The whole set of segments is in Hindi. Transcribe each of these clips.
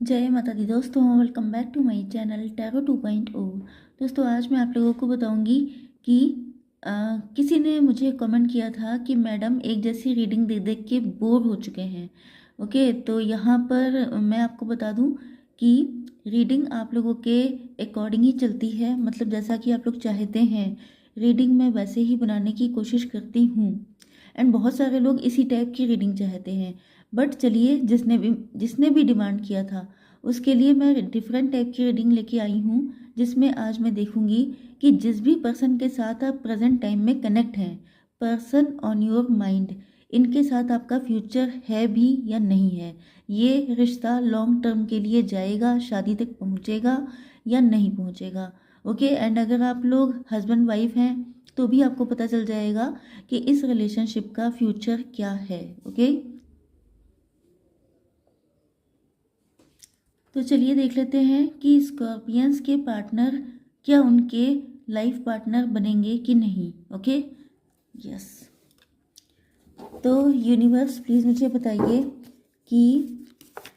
जय माता दी दोस्तों, welcome back to my channel tarot 2.0। दोस्तों, आज मैं आप लोगों को बताऊंगी कि अ, किसी ने मुझे कमेंट किया था कि मैडम एक जैसी रीडिंग देख देख के बोर हो चुके हैं। ओके, तो यहाँ पर मैं आपको बता दूं कि रीडिंग आप लोगों के अकॉर्डिंग ही चलती है, मतलब जैसा कि आप लोग चाहते हैं रीडिंग मैं वैसे ही बनाने की कोशिश करती हूँ। एंड बहुत सारे लोग इसी टाइप की रीडिंग चाहते हैं। बट चलिए, जिसने भी डिमांड किया था उसके लिए मैं डिफरेंट टाइप की रीडिंग लेके आई हूँ, जिसमें आज मैं देखूंगी कि जिस भी पर्सन के साथ आप प्रेजेंट टाइम में कनेक्ट हैं, पर्सन ऑन योर माइंड, इनके साथ आपका फ्यूचर है भी या नहीं है। ये रिश्ता लॉन्ग टर्म के लिए जाएगा, शादी तक पहुँचेगा या नहीं पहुँचेगा। ओके, एंड अगर आप लोग हस्बैंड वाइफ हैं तो भी आपको पता चल जाएगा कि इस रिलेशनशिप का फ्यूचर क्या है। ओके, तो चलिए देख लेते हैं कि स्कॉर्पियंस के पार्टनर क्या उनके लाइफ पार्टनर बनेंगे कि नहीं। Okay, yes. तो यूनिवर्स प्लीज़ मुझे बताइए कि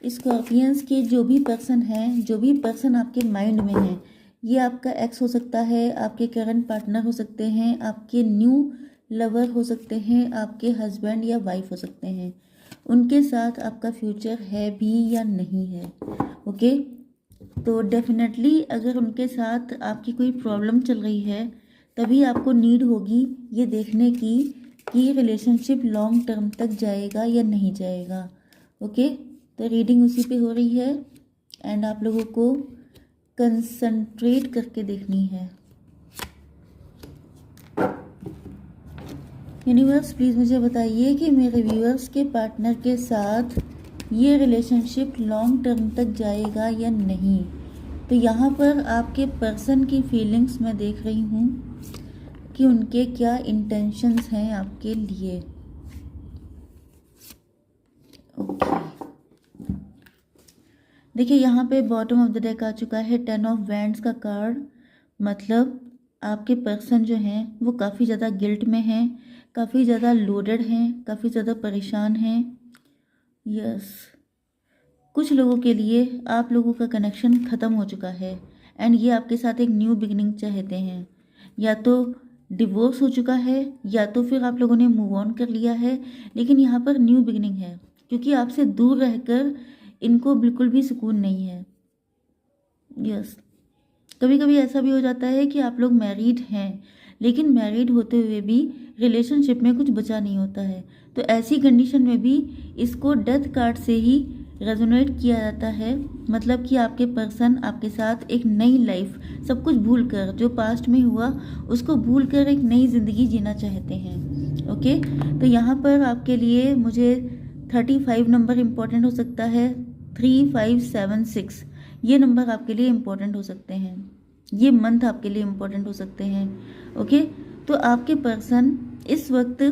स्कॉर्पियंस के जो भी पर्सन हैं, जो भी पर्सन आपके माइंड में हैं, ये आपका एक्स हो सकता है, आपके करंट पार्टनर हो सकते हैं, आपके न्यू लवर हो सकते हैं, आपके हस्बैंड या वाइफ हो सकते हैं। उनके साथ आपका फ्यूचर है भी या नहीं है। ओके, तो डेफिनेटली अगर उनके साथ आपकी कोई प्रॉब्लम चल रही है तभी आपको नीड होगी ये देखने की कि रिलेशनशिप लॉन्ग टर्म तक जाएगा या नहीं जाएगा। ओके, तो रीडिंग उसी पे हो रही है एंड आप लोगों को कंसंट्रेट करके देखनी है। यूनिवर्स प्लीज़ मुझे बताइए कि मेरे व्यूअर्स के पार्टनर के साथ ये रिलेशनशिप लॉन्ग टर्म तक जाएगा या नहीं। तो यहाँ पर आपके पर्सन की फीलिंग्स मैं देख रही हूँ कि उनके क्या इंटेंशंस हैं आपके लिए। ओके, देखिए यहाँ पे बॉटम ऑफ द डेक आ चुका है 10 ऑफ वैंड्स का कार्ड। मतलब आपके पर्सन जो हैं वो काफ़ी ज़्यादा गिल्ट में हैं, काफ़ी ज़्यादा लोडेड हैं, काफ़ी ज़्यादा परेशान हैं। यस, कुछ लोगों के लिए आप लोगों का कनेक्शन ख़त्म हो चुका है एंड ये आपके साथ एक न्यू बिगिनिंग चाहते हैं। या तो डिवोर्स हो चुका है या तो फिर आप लोगों ने मूव ऑन कर लिया है, लेकिन यहाँ पर न्यू बिगिनिंग है क्योंकि आपसे दूर रहकर इनको बिल्कुल भी सुकून नहीं है। यस, कभी कभी ऐसा भी हो जाता है कि आप लोग मैरिड हैं लेकिन मैरिड होते हुए भी रिलेशनशिप में कुछ बचा नहीं होता है। तो ऐसी कंडीशन में भी इसको डेथ कार्ड से ही रेजोनेट किया जाता है। मतलब कि आपके पर्सन आपके साथ एक नई लाइफ, सब कुछ भूल कर, जो पास्ट में हुआ उसको भूल कर एक नई ज़िंदगी जीना चाहते हैं। ओके, तो यहाँ पर आपके लिए मुझे 35 नंबर इम्पोर्टेंट हो सकता है। 3576 ये नंबर आपके लिए इम्पोर्टेंट हो सकते हैं, ये मंथ आपके लिए इम्पोर्टेंट हो सकते हैं। ओके, तो आपके पर्सन इस वक्त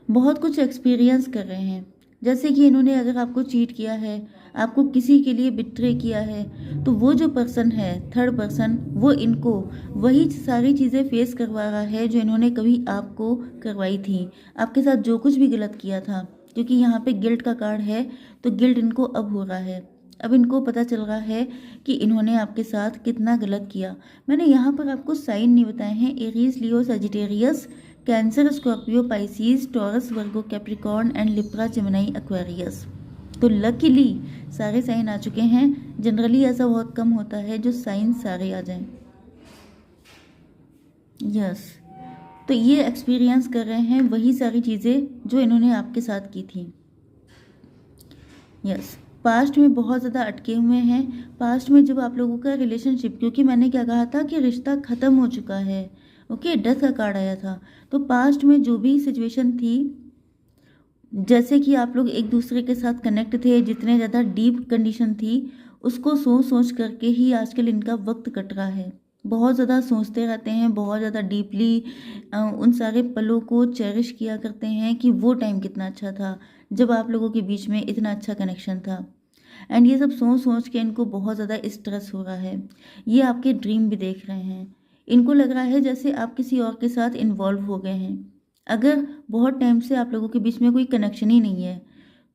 बहुत कुछ एक्सपीरियंस कर रहे हैं। जैसे कि इन्होंने अगर आपको चीट किया है, आपको किसी के लिए बिट्रे किया है, तो वो जो पर्सन है थर्ड पर्सन, वो इनको वही सारी चीज़ें फेस करवा रहा है जो इन्होंने कभी आपको करवाई थी, आपके साथ जो कुछ भी गलत किया था। क्योंकि यहाँ पे गिल्ट का कार्ड है, तो गिल्ट इनको अब हो रहा है। अब इनको पता चल रहा है कि इन्होंने आपके साथ कितना गलत किया। मैंने यहाँ पर आपको साइन नहीं बताए हैं, Aries, Leo, Sagittarius, cancer, Scorpio, Pisces, taurus, Virgo, Capricorn and Libra, Gemini, Aquarius. तो लकीली सारे साइन आ चुके हैं। जनरली ऐसा बहुत कम होता है जो साइन सारे आ जाएं। यस, तो ये एक्सपीरियंस कर रहे हैं वही सारी चीज़ें जो इन्होंने आपके साथ की थी। यस, पास्ट में बहुत ज़्यादा अटके हुए हैं। पास्ट में जब आप लोगों का रिलेशनशिप, क्योंकि मैंने क्या कहा था कि रिश्ता ख़त्म हो चुका है। ओके, डेथ का कार्ड आया था। तो पास्ट में जो भी सिचुएशन थी, जैसे कि आप लोग एक दूसरे के साथ कनेक्ट थे, जितने ज़्यादा डीप कंडीशन थी, उसको सोच सोच करके ही आजकल इनका वक्त कट रहा है। बहुत ज़्यादा सोचते रहते हैं, बहुत ज़्यादा डीपली उन सारे पलों को चेरिश किया करते हैं कि वो टाइम कितना अच्छा था जब आप लोगों के बीच में इतना अच्छा कनेक्शन था। एंड ये सब सोच सोच के इनको बहुत ज़्यादा स्ट्रेस हो रहा है। ये आपके ड्रीम भी देख रहे हैं। इनको लग रहा है जैसे आप किसी और के साथ इन्वॉल्व हो गए हैं। अगर बहुत टाइम से आप लोगों के बीच में कोई कनेक्शन ही नहीं है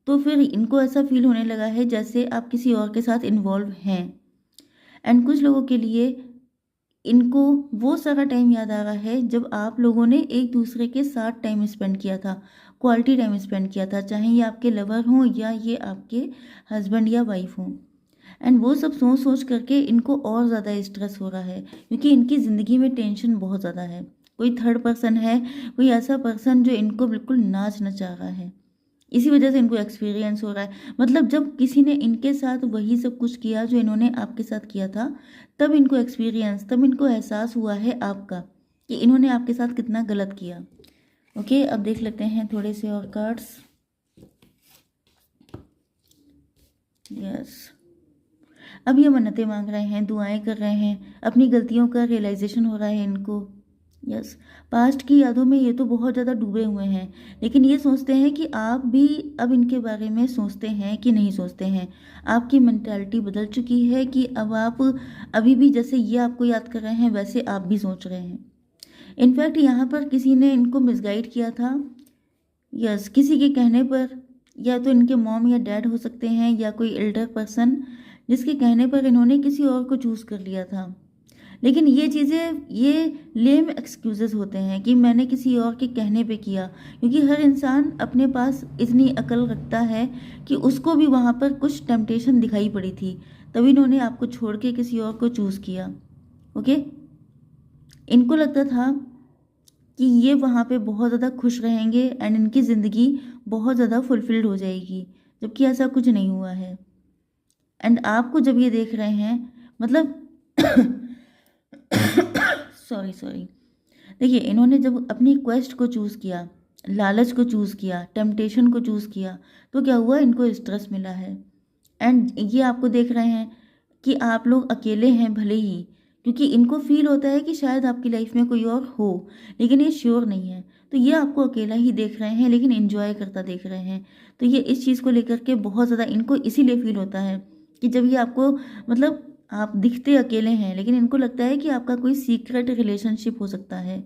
तो फिर इनको ऐसा फील होने लगा है जैसे आप किसी और के साथ इन्वॉल्व हैं। एंड कुछ लोगों के लिए इनको वो सारा टाइम याद आ रहा है जब आप लोगों ने एक दूसरे के साथ टाइम स्पेंड किया था, क्वालिटी टाइम स्पेंड किया था, चाहे ये आपके लवर हों या ये आपके हस्बैंड या वाइफ हों। एंड वो सब सोच सोच करके इनको और ज़्यादा स्ट्रेस हो रहा है, क्योंकि इनकी ज़िंदगी में टेंशन बहुत ज़्यादा है। कोई थर्ड पर्सन है, कोई ऐसा पर्सन जो इनको बिल्कुल नाच नचा रहा है। इसी वजह से इनको एक्सपीरियंस हो रहा है। मतलब जब किसी ने इनके साथ वही सब कुछ किया जो इन्होंने आपके साथ किया था, तब इनको एक्सपीरियंस, तब इनको एहसास हुआ है आपका कि इन्होंने आपके साथ कितना गलत किया। ओके, अब देख लेते हैं थोड़े से और कार्ड्स। यस, अब ये मन्नतें मांग रहे हैं, दुआएं कर रहे हैं, अपनी गलतियों का रियलाइजेशन हो रहा है इनको। यस, पास्ट की यादों में ये तो बहुत ज़्यादा डूबे हुए हैं, लेकिन ये सोचते हैं कि आप भी अब इनके बारे में सोचते हैं कि नहीं सोचते हैं। आपकी मेंटालिटी बदल चुकी है कि अब आप अभी भी जैसे ये आपको याद कर रहे हैं वैसे आप भी सोच रहे हैं। इनफैक्ट यहाँ पर किसी ने इनको मिसगाइड किया था। यस, किसी के कहने पर, या तो इनके मॉम या डैड हो सकते हैं या कोई एल्डर पर्सन, जिसके कहने पर इन्होंने किसी और को चूज़ कर लिया था। लेकिन ये चीज़ें, ये लेम एक्सक्यूजेस होते हैं कि मैंने किसी और के कहने पे किया, क्योंकि हर इंसान अपने पास इतनी अकल रखता है कि उसको भी वहाँ पर कुछ टेम्पटेशन दिखाई पड़ी थी, तभी इन्होंने आपको छोड़ के किसी और को चूज़ किया। ओके, इनको लगता था कि ये वहाँ पे बहुत ज़्यादा खुश रहेंगे एंड इनकी ज़िंदगी बहुत ज़्यादा फुलफिल्ड हो जाएगी, जबकि ऐसा कुछ नहीं हुआ है। एंड आपको जब ये देख रहे हैं, मतलब सॉरी, देखिए, इन्होंने जब अपनी क्वेस्ट को चूज़ किया, लालच को चूज़ किया, टेम्पटेशन को चूज़ किया, तो क्या हुआ, इनको स्ट्रेस मिला है। एंड ये आपको देख रहे हैं कि आप लोग अकेले हैं भले ही, क्योंकि इनको फील होता है कि शायद आपकी लाइफ में कोई और हो, लेकिन ये श्योर नहीं है। तो ये आपको अकेला ही देख रहे हैं, लेकिन एंजॉय करता देख रहे हैं। तो ये इस चीज़ को लेकर के बहुत ज़्यादा इनको इसीलिए फील होता है कि जब ये आपको, मतलब आप दिखते अकेले हैं, लेकिन इनको लगता है कि आपका कोई सीक्रेट रिलेशनशिप हो सकता है,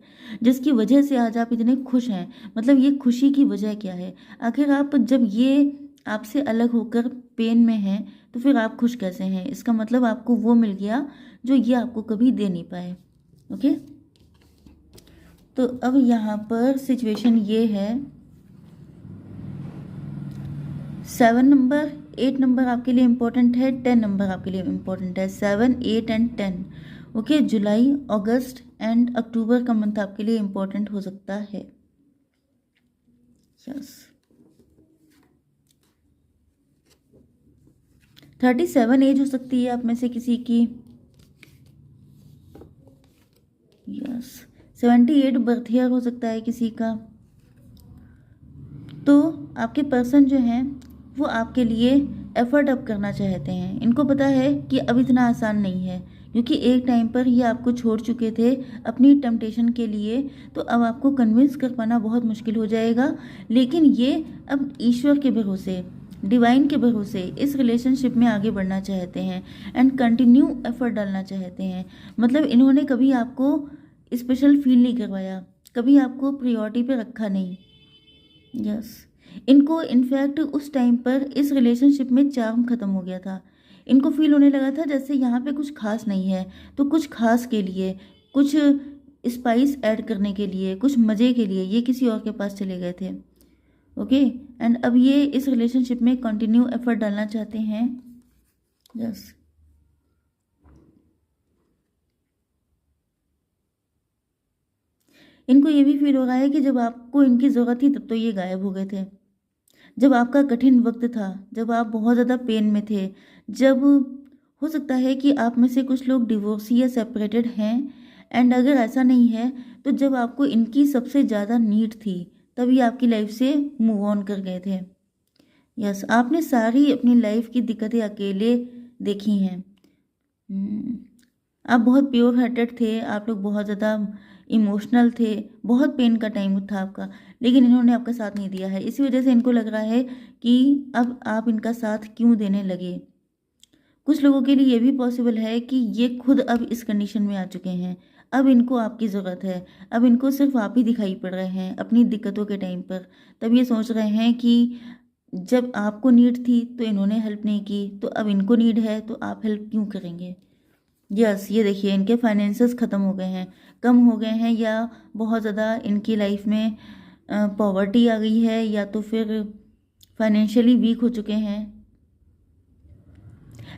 जिसकी वजह से आज आप इतने खुश हैं। मतलब ये खुशी की वजह क्या है? आखिर आप जब ये आपसे अलग होकर पेन में हैं, तो फिर आप खुश कैसे हैं? इसका मतलब आपको वो मिल गया जो ये आपको कभी दे नहीं पाए। ओके, तो अब यहाँ पर सिचुएशन ये है, 7 नंबर, 8 नंबर आपके लिए इम्पोर्टेंट है, 10 नंबर आपके लिए इम्पोर्टेंट है। 7, 8 एंड 10। ओके, जुलाई, अगस्त एंड अक्टूबर का मंथ आपके लिए इम्पोर्टेंट हो सकता है। यस, 37 एज हो सकती है आप में से किसी की। यस, 78 बर्थ ईयर हो सकता है किसी का। तो आपके पर्सन जो हैं वो आपके लिए एफर्ट अप करना चाहते हैं। इनको पता है कि अब इतना आसान नहीं है, क्योंकि एक टाइम पर ये आपको छोड़ चुके थे अपनी टेम्पटेशन के लिए, तो अब आपको कन्विंस कर पाना बहुत मुश्किल हो जाएगा। लेकिन ये अब ईश्वर के भरोसे, डिवाइन के भरोसे इस रिलेशनशिप में आगे बढ़ना चाहते हैं एंड कंटिन्यू एफर्ट डालना चाहते हैं। मतलब इन्होंने कभी आपको स्पेशल फील नहीं करवाया, कभी आपको प्रायोरिटी पे रखा नहीं। यस, इनको इनफैक्ट उस टाइम पर इस रिलेशनशिप में चार्म ख़त्म हो गया था। इनको फील होने लगा था जैसे यहाँ पे कुछ खास नहीं है, तो कुछ खास के लिए, कुछ स्पाइस ऐड करने के लिए, कुछ मज़े के लिए ये किसी और के पास चले गए थे। ओके, एंड अब ये इस रिलेशनशिप में कंटिन्यू एफर्ट डालना चाहते हैं। यस, इनको ये भी फील हो रहा है कि जब आपको इनकी ज़रूरत थी तब तो ये गायब हो गए थे। जब आपका कठिन वक्त था, जब आप बहुत ज़्यादा पेन में थे, जब हो सकता है कि आप में से कुछ लोग डिवोर्सी या सेपरेटेड हैं, एंड अगर ऐसा नहीं है तो जब आपको इनकी सबसे ज़्यादा नीड थी तभी आपकी लाइफ से मूव ऑन कर गए थे। यस, आपने सारी अपनी लाइफ की दिक्कतें अकेले देखी हैं। आप बहुत प्योर हार्टेड थे, आप लोग बहुत ज़्यादा इमोशनल थे, बहुत पेन का टाइम था आपका, लेकिन इन्होंने आपका साथ नहीं दिया है। इसी वजह से इनको लग रहा है कि अब आप इनका साथ क्यों देने लगे। कुछ लोगों के लिए ये भी पॉसिबल है कि ये खुद अब इस कंडीशन में आ चुके हैं, अब इनको आपकी ज़रूरत है, अब इनको सिर्फ आप ही दिखाई पड़ रहे हैं अपनी दिक्कतों के टाइम पर। तब ये सोच रहे हैं कि जब आपको नीड थी तो इन्होंने हेल्प नहीं की, तो अब इनको नीड है तो आप हेल्प क्यों करेंगे? यस, ये देखिए इनके फाइनेंसेस ख़त्म हो गए हैं, कम हो गए हैं, या बहुत ज़्यादा इनकी लाइफ में पॉवर्टी आ गई है, या तो फिर फाइनेंशियली वीक हो चुके हैं।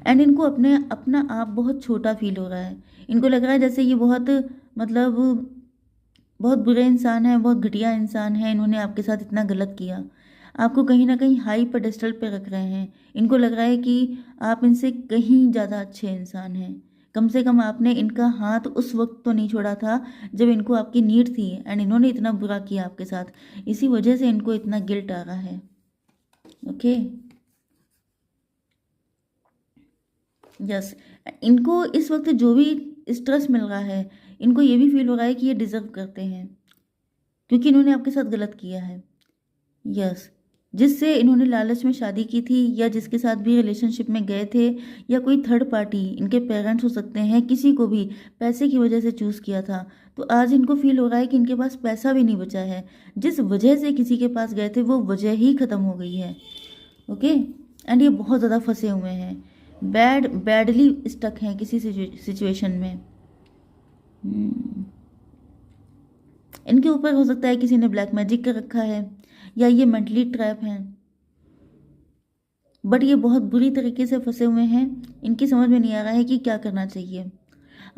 एंड इनको अपना आप बहुत छोटा फील हो रहा है। इनको लग रहा है जैसे ये बहुत, मतलब बहुत बुरे इंसान है, बहुत घटिया इंसान है, इन्होंने आपके साथ इतना गलत किया। आपको कहीं ना कहीं हाई पेडेस्टल पे रख रहे हैं। इनको लग रहा है कि आप इनसे कहीं ज़्यादा अच्छे इंसान हैं। कम से कम आपने इनका हाथ उस वक्त तो नहीं छोड़ा था जब इनको आपकी नीड थी, एंड इन्होंने इतना बुरा किया आपके साथ। इसी वजह से इनको इतना गिल्ट आ रहा है। ओके, यस, इनको इस वक्त जो भी स्ट्रेस मिल रहा है, इनको ये भी फील हो रहा है कि ये डिजर्व करते हैं, क्योंकि इन्होंने आपके साथ गलत किया है। यस, जिससे इन्होंने लालच में शादी की थी, या जिसके साथ भी रिलेशनशिप में गए थे, या कोई थर्ड पार्टी, इनके पेरेंट्स हो सकते हैं, किसी को भी पैसे की वजह से चूज़ किया था, तो आज इनको फील हो रहा है कि इनके पास पैसा भी नहीं बचा है। जिस वजह से किसी के पास गए थे वो वजह ही ख़त्म हो गई है। ओके, एंड ये बहुत ज़्यादा फंसे हुए हैं, बैडली स्टक हैं किसी सिचुएशन में। इनके ऊपर हो सकता है किसी ने ब्लैक मैजिक कर रखा है, या ये मेंटली ट्रैप हैं, बट ये बहुत बुरी तरीके से फंसे हुए हैं। इनकी समझ में नहीं आ रहा है कि क्या करना चाहिए।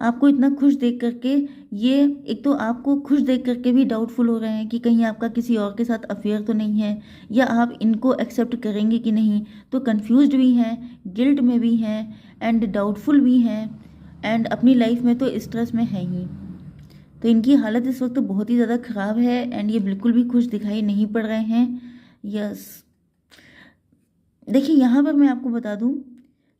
आपको इतना खुश देख करके, ये एक तो आपको खुश देख करके भी डाउटफुल हो रहे हैं कि कहीं आपका किसी और के साथ अफेयर तो नहीं है, या आप इनको एक्सेप्ट करेंगे कि नहीं, तो कंफ्यूज्ड भी हैं, गिल्ट में भी हैं, एंड डाउटफुल भी हैं, एंड अपनी लाइफ में तो स्ट्रेस में है ही। तो इनकी हालत इस वक्त बहुत ही ज़्यादा ख़राब है, एंड ये बिल्कुल भी खुश दिखाई नहीं पड़ रहे हैं। यस, देखिए यहाँ पर मैं आपको बता दूं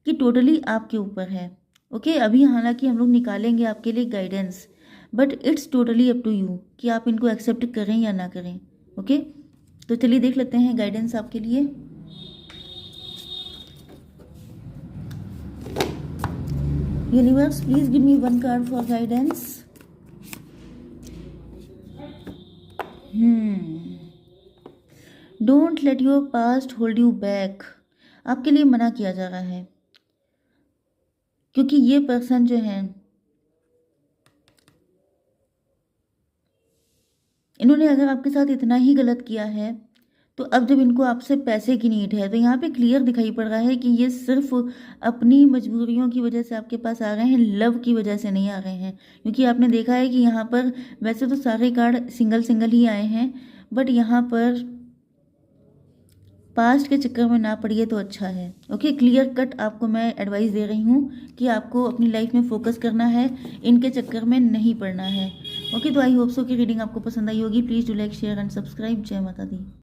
कि टोटली आपके ऊपर है। ओके, अभी हालांकि हम लोग निकालेंगे आपके लिए guidance, but it's totally up to you कि आप इनको एक्सेप्ट करें या ना करें। ओके, तो चलिए देख लेते हैं गाइडेंस आपके लिए। Universe, please give me one card for guidance. Don't let your past hold you back. आपके लिए मना किया जा रहा है, क्योंकि ये पर्सन जो है, इन्होंने अगर आपके साथ इतना ही गलत किया है, तो अब जब इनको आपसे पैसे की नीड है, तो यहाँ पे क्लियर दिखाई पड़ रहा है कि ये सिर्फ अपनी मजबूरियों की वजह से आपके पास आ रहे हैं, लव की वजह से नहीं आ रहे हैं। क्योंकि आपने देखा है कि यहाँ पर वैसे तो सारे कार्ड सिंगल सिंगल ही आए हैं, बट यहाँ पर पास्ट के चक्कर में ना पड़िए तो अच्छा है। ओके, क्लियर कट आपको मैं एडवाइस दे रही हूँ कि आपको अपनी लाइफ में फोकस करना है, इनके चक्कर में नहीं पड़ना है। ओके, तो आई होप सो कि रीडिंग आपको पसंद आई होगी। Please do like, share and subscribe. जय माता दी।